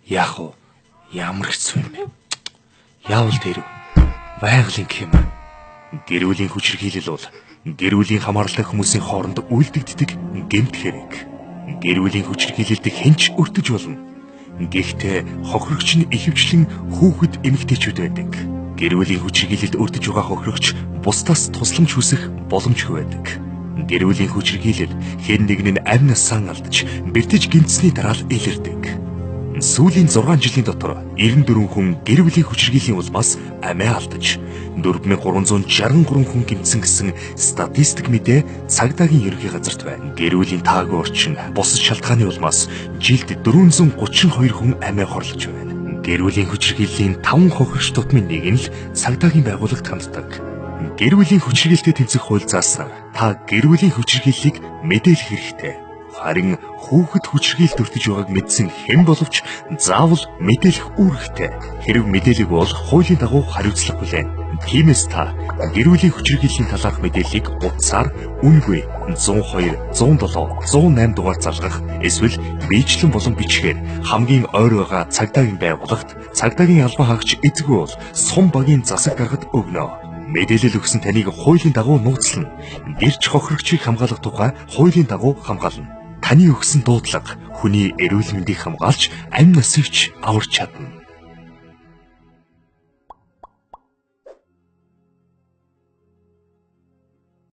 Яах вэ? Ямар хэцүү юм бэ? Яавал тэр байгалийн хэм. Гэр бүлийн хүчирхийлэл бол гэр бүлийн хамааралтай хүмүүсийн хооронд үйлдэгддэг гэмт хэрэг. Гэр бүлийн хүчирхийлэлд хэнч өртөж болно. Гэхдээ хохирогч нь ихэвчлэн хүүхэд эмэгтэйчүүд байдаг. Гэр бүлийн хүчирхийлэлд өртөж байгаа хохирогч бусдаас тусламж хүсэх боломжгүй байдаг. Гэр бүлийн хүчирхийлэл хэн нэгэн нь амь насаа алдаж бэртэж гинцсний дараа л илэрдэг. Сүүлийн 6 жилийн дотор 94 хүн гэр бүлийн хүчирхийллийн улмаас амиа алдаж 4363 хүн гэмтсэн гэсэн статистик мэдээ цагдаагийн ерөнхий газарт байна. Гэр бүлийн таагүй орчин бусад шалтгааны улмаас жилд 432 хүн амиа хорлож байна. Гэр бүлийн хүчирхийллийн 5 хохирогч тутмын нэг нь л цагдаагийн байгууллагт ханддаг. Гэр бүлийн хүчирхийлэлтэй тэнцэх хууль зааснаар та гэр бүлийн хүчирхийллийг мэдээлэх хэрэгтэй. Харин хүүхэд хүчирхийлэлд өртөж байгааг мэдсэн хэн боловч заавал мэдээлэх үүрэгтэй. Хэрэг мэдээлэг бол хуулийн дагуу хариуцлага хүлээн. Тиймээс та гэр бүлийн хүчирхийллийн талаарх мэдээллийг утсаар үнгүй 102, 107, 108 дугаар залгах эсвэл биечлэн болон бичгээр хамгийн ойр байгаа цагдаагийн байгууллагт цагдаагийн албан хаагч эзгүй бол сум багийн засаг гаргад өгнө. Мэдээлэл өгсөн таныг хуулийн дагуу нууцлана. Гэрч хохирогчийг хамгаалах тухай хуулийн дагуу хамгаална. Таны өгсөн дуудлага хүний эрүүл мэндийг хамгаалж амь насыг ч аварч чадна.